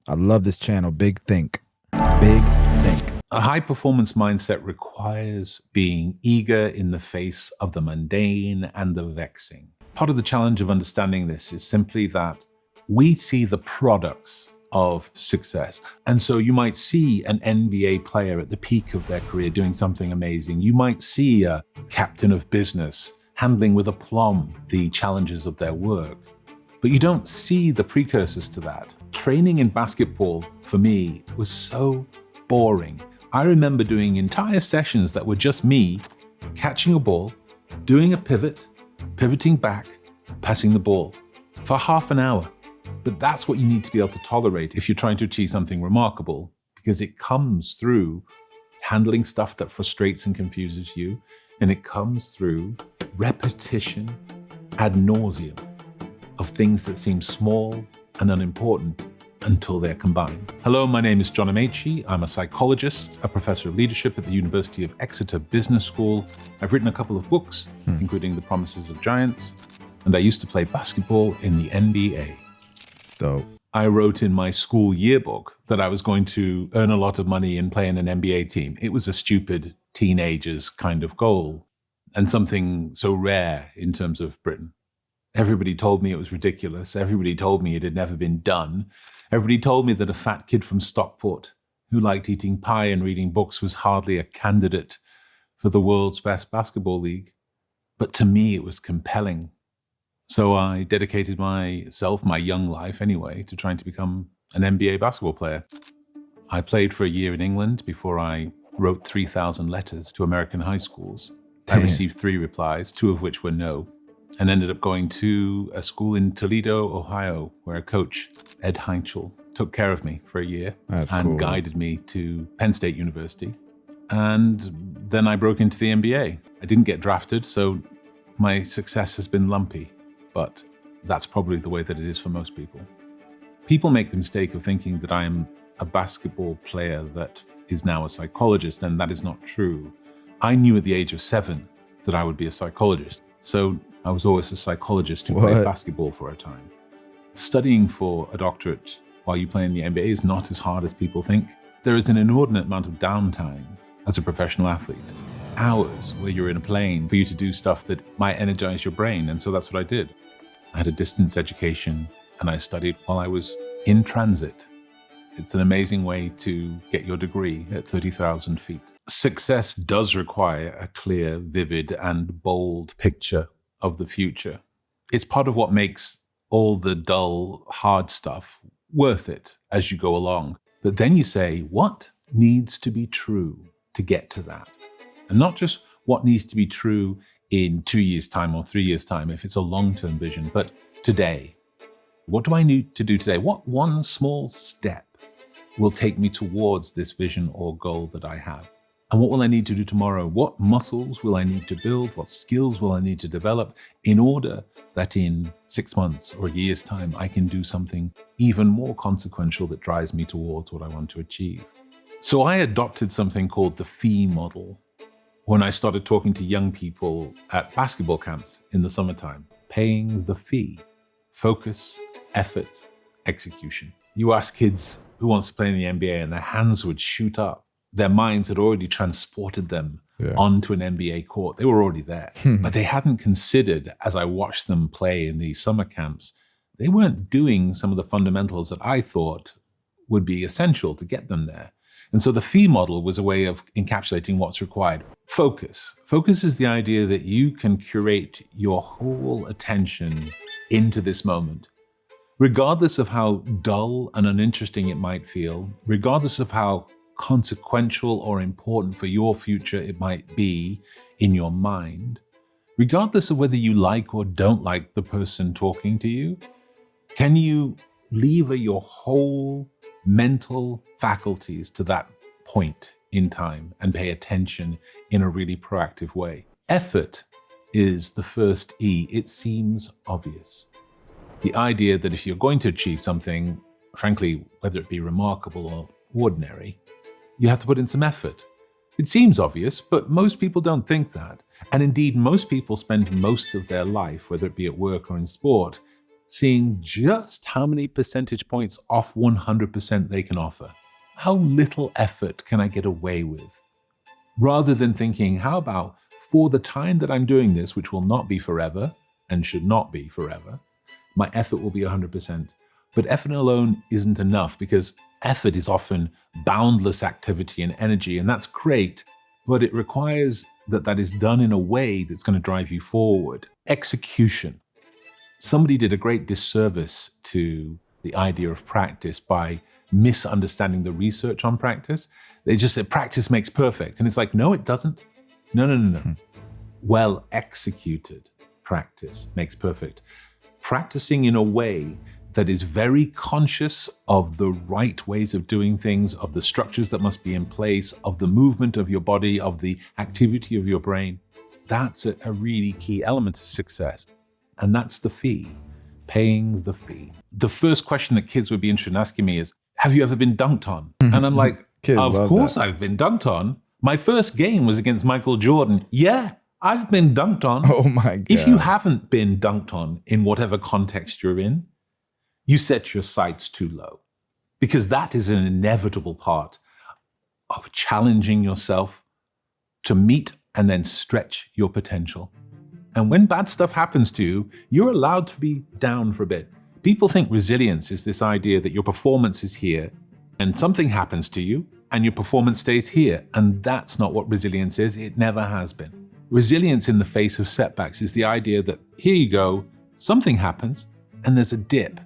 I love this channel. Big Think. Big Think. A high-performance mindset requires being eager in the face of the mundane and the vexing. Part of the challenge of understanding this is simply that we see the products of success. And so you might see an NBA player at the peak of their career doing something amazing. You might see a captain of business handling with aplomb the challenges of their work. But you don't see the precursors to that. Training in basketball, for me, was so boring. I remember doing entire sessions that were just me catching a ball, doing a pivot, pivoting back, passing the ball for half an hour. But that's what you need to be able to tolerate if you're trying to achieve something remarkable, because it comes through handling stuff that frustrates and confuses you, and it comes through repetition ad nauseum of things that seem small and unimportant until they're combined. Hello, my name is John Amaechi. I'm a psychologist, a professor of leadership at the University of Exeter Business School. I've written a couple of books, including The Promises of Giants, and I used to play basketball in the NBA. So I wrote in my school yearbook that I was going to earn a lot of money and play in an NBA team. It was a stupid teenager's kind of goal, and something so rare in terms of Britain. Everybody told me it was ridiculous. Everybody told me it had never been done. Everybody told me that a fat kid from Stockport who liked eating pie and reading books was hardly a candidate for the world's best basketball league. But to me, it was compelling. So I dedicated myself, my young life anyway, to trying to become an NBA basketball player. I played for a year in England before I wrote 3,000 letters to American high schools. Damn. I received 3 replies, 2 of which were no, and ended up going to a school in Toledo, Ohio, where a coach, Ed Heinchel, took care of me for a year. That's and cool. Guided me to Penn State University. And then I broke into the NBA. I didn't get drafted, so my success has been lumpy, but that's probably the way that it is for most people. People make the mistake of thinking that I am a basketball player that is now a psychologist, and that is not true. I knew at the age of 7 that I would be a psychologist, so I was always a psychologist who played basketball for a time. Studying for a doctorate while you play in the NBA is not as hard as people think. There is an inordinate amount of downtime as a professional athlete. Hours where you're in a plane for you to do stuff that might energize your brain, and so that's what I did. I had a distance education, and I studied while I was in transit. It's an amazing way to get your degree at 30,000 feet. Success does require a clear, vivid, and bold picture of the future. It's part of what makes all the dull, hard stuff worth it as you go along. But then you say, what needs to be true to get to that? And not just what needs to be true in 2 years' time or 3 years' time, if it's a long-term vision, but today. What do I need to do today? What one small step will take me towards this vision or goal that I have? And what will I need to do tomorrow? What muscles will I need to build? What skills will I need to develop in order that in 6 months or a year's time, I can do something even more consequential that drives me towards what I want to achieve? So I adopted something called the fee model when I started talking to young people at basketball camps in the summertime. Paying the fee. Focus, effort, execution. You ask kids who wants to play in the NBA and their hands would shoot up. Their minds had already transported them onto an NBA court. They were already there. But they hadn't considered, as I watched them play in these summer camps, they weren't doing some of the fundamentals that I thought would be essential to get them there. And so the fee model was a way of encapsulating what's required. Focus. Focus is the idea that you can curate your whole attention into this moment. Regardless of how dull and uninteresting it might feel, regardless of how consequential or important for your future it might be in your mind, regardless of whether you like or don't like the person talking to you, can you lever your whole mental faculties to that point in time and pay attention in a really proactive way? Effort is the first E. It seems obvious. The idea that if you're going to achieve something, frankly, whether it be remarkable or ordinary, you have to put in some effort. It seems obvious, but most people don't think that. And indeed, most people spend most of their life, whether it be at work or in sport, seeing just how many percentage points off 100% they can offer. How little effort can I get away with? Rather than thinking, how about for the time that I'm doing this, which will not be forever and should not be forever, my effort will be 100%. But effort alone isn't enough, because effort is often boundless activity and energy, and that's great, but it requires that is done in a way that's going to drive you forward. Execution. Somebody did a great disservice to the idea of practice by misunderstanding the research on practice. They just said practice makes perfect. And it's like, no, it doesn't. No. Well executed practice makes perfect. Practicing in a way that is very conscious of the right ways of doing things, of the structures that must be in place, of the movement of your body, of the activity of your brain. That's a really key element of success. And that's the fee, paying the fee. The first question that kids would be interested in asking me is, have you ever been dunked on? And I'm like, of course I've been dunked on. My first game was against Michael Jordan. Yeah, I've been dunked on. Oh my God. If you haven't been dunked on in whatever context you're in, you set your sights too low, because that is an inevitable part of challenging yourself to meet and then stretch your potential. And when bad stuff happens to you, you're allowed to be down for a bit. People think resilience is this idea that your performance is here and something happens to you and your performance stays here. And that's not what resilience is. It never has been. Resilience in the face of setbacks is the idea that here you go, something happens and there's a dip.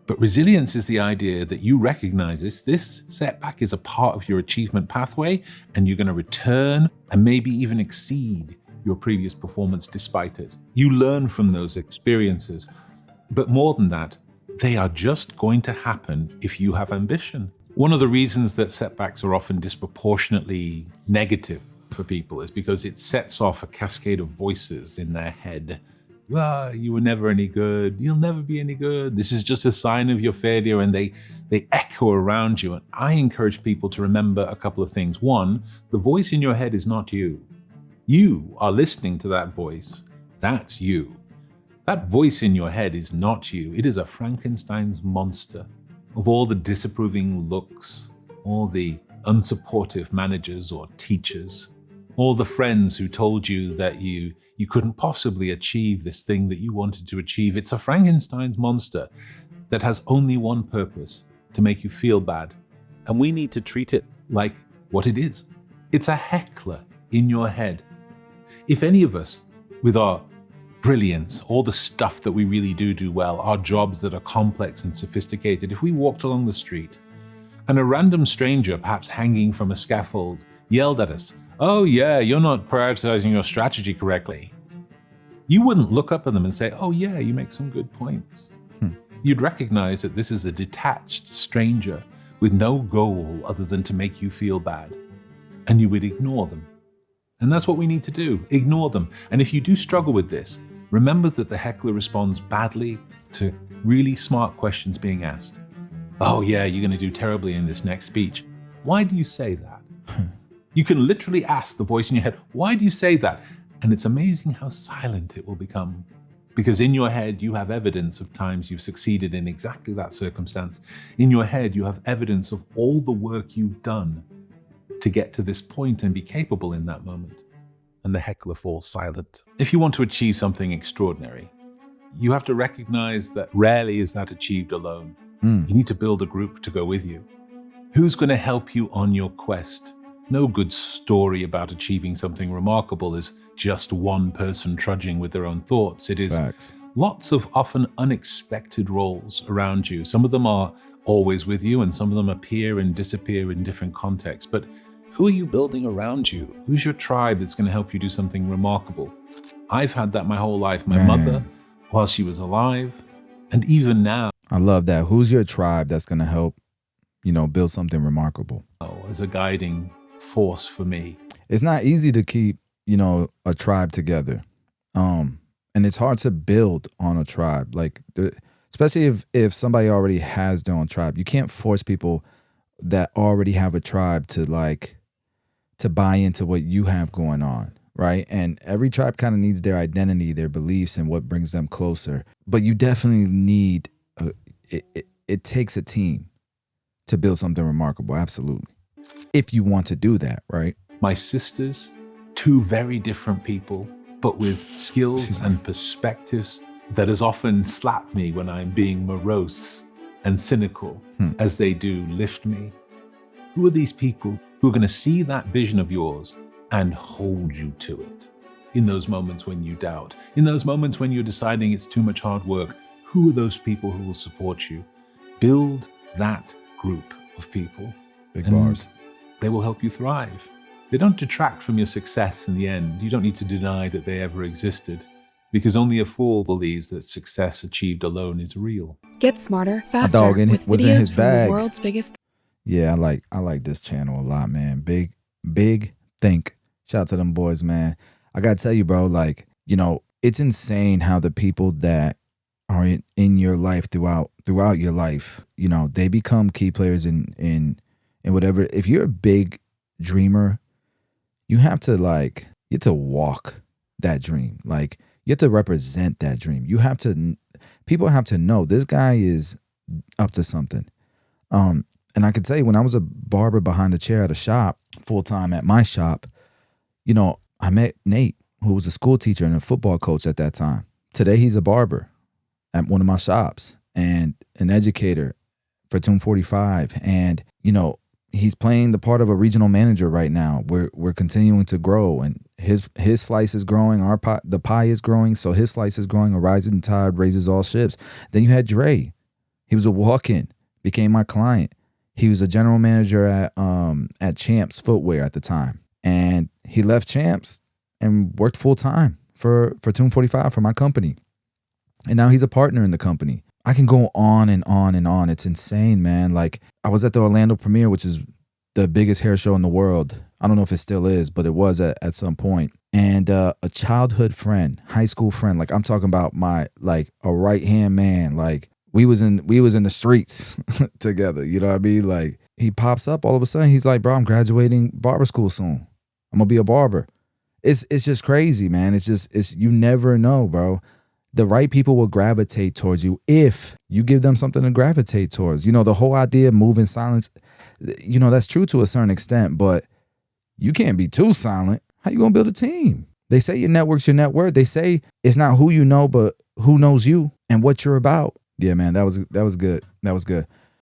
But resilience is the idea that you recognize this setback is a part of your achievement pathway, and you're going to return and maybe even exceed your previous performance despite it. You learn from those experiences. But more than that, they are just going to happen if you have ambition. One of the reasons that setbacks are often disproportionately negative for people is because it sets off a cascade of voices in their head. You were never any good. You'll never be any good. This is just a sign of your failure. And they echo around you. And I encourage people to remember a couple of things. One, the voice in your head is not you. You are listening to that voice. That's you. That voice in your head is not you. It is a Frankenstein's monster of all the disapproving looks, all the unsupportive managers or teachers, all the friends who told you that you couldn't possibly achieve this thing that you wanted to achieve. It's a Frankenstein's monster that has only one purpose, to make you feel bad. And we need to treat it like what it is. It's a heckler in your head. If any of us, with our brilliance, all the stuff that we really do well, our jobs that are complex and sophisticated, if we walked along the street and a random stranger, perhaps hanging from a scaffold, yelled at us, "Oh yeah, you're not prioritizing your strategy correctly," you wouldn't look up at them and say, "Oh yeah, you make some good points." You'd recognize that this is a detached stranger with no goal other than to make you feel bad, and you would ignore them. And that's what we need to do, ignore them. And if you do struggle with this, remember that the heckler responds badly to really smart questions being asked. "Oh yeah, you're going to do terribly in this next speech." Why do you say that? You can literally ask the voice in your head, why do you say that? And it's amazing how silent it will become. Because in your head, you have evidence of times you've succeeded in exactly that circumstance. In your head, you have evidence of all the work you've done to get to this point and be capable in that moment. And the heckler falls silent. If you want to achieve something extraordinary, you have to recognize that rarely is that achieved alone. You need to build a group to go with you. Who's going to help you on your quest? No good story about achieving something remarkable is just one person trudging with their own thoughts. It is Facts. Lots of often unexpected roles around you. Some of them are always with you, and some of them appear and disappear in different contexts. But who are you building around you? Who's your tribe that's going to help you do something remarkable? I've had that my whole life. My mother, while she was alive, and even now. I love that. Who's your tribe that's going to help, build something remarkable? As a guiding force for me. It's not easy to keep, a tribe together. And it's hard to build on a tribe. Especially if somebody already has their own tribe. You can't force people that already have a tribe to buy into what you have going on, right? And every tribe kind of needs their identity, their beliefs, and what brings them closer. but you definitely need it takes a team to build something remarkable. Absolutely. If you want to do that, right? My sisters, two very different people, but with skills and perspectives that has often slapped me when I'm being morose and cynical, as they do lift me. Who are these people who are going to see that vision of yours and hold you to it? In those moments when you doubt, in those moments when you're deciding it's too much hard work, who are those people who will support you? Build that group of people. Big bars. They will help you thrive. They don't detract from your success in the end. You don't need to deny that they ever existed, because only a fool believes that success achieved alone is real. Get smarter, faster, dog with was in videos his from bag. the world's biggest. Yeah, I like this channel a lot, man. Big think. Shout out to them boys, man. I gotta tell you, bro, like, you know, it's insane how the people that are in your life throughout your life, you know, they become key players in whatever. If you're a big dreamer, you have to walk that dream. Like, you have to represent that dream. People have to know this guy is up to something. And I can tell you, when I was a barber behind the chair at a shop, full time at my shop, you know, I met Nate, who was a school teacher and a football coach at that time. Today, he's a barber at one of my shops and an educator for Tune 45. And, you know, he's playing the part of a regional manager right now. We're continuing to grow, and his slice is growing. The pie is growing, so his slice is growing. A rising tide raises all ships. Then you had Dre. He was a walk-in, became my client. He was a general manager at Champs Footwear at the time, and he left Champs and worked full time for Tune 45 for my company, and now he's a partner in the company. I can go on and on and on. It's insane, man. Like, I was at the Orlando premiere, which is the biggest hair show in the world. I don't know if it still is, but it was at some point. And a childhood friend, high school friend, like I'm talking about a right-hand man. Like, we was in the streets together. You know what I mean? Like, he pops up all of a sudden. He's like, bro, I'm graduating barber school soon. I'm gonna be a barber. It's just crazy, man. It's you never know, bro. The right people will gravitate towards you if you give them something to gravitate towards. You know, the whole idea of moving silence, you know, that's true to a certain extent, but you can't be too silent. How you gonna build a team? They say your network's your net worth. They say it's not who you know, but who knows you and what you're about. Yeah, man, that was good. That was good.